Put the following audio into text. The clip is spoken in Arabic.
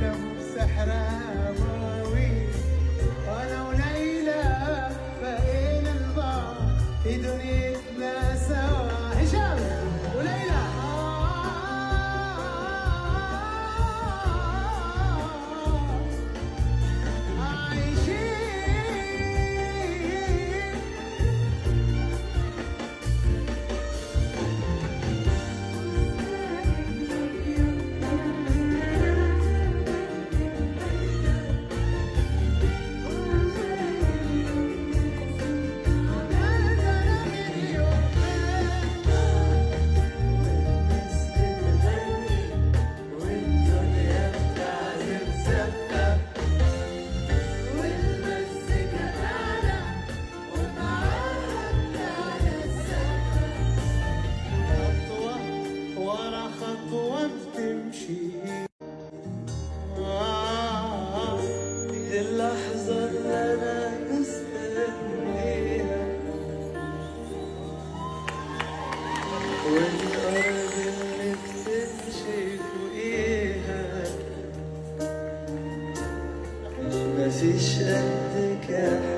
له بسحرها مواويل، وانا وليلى بقينا البعض في دنيتنا سوا. هشام وليلى خطوة بتمشي دي اللحظة اللي أنا مستنيها، والأرض اللي بتمشي فوقيها مفيش قدك يا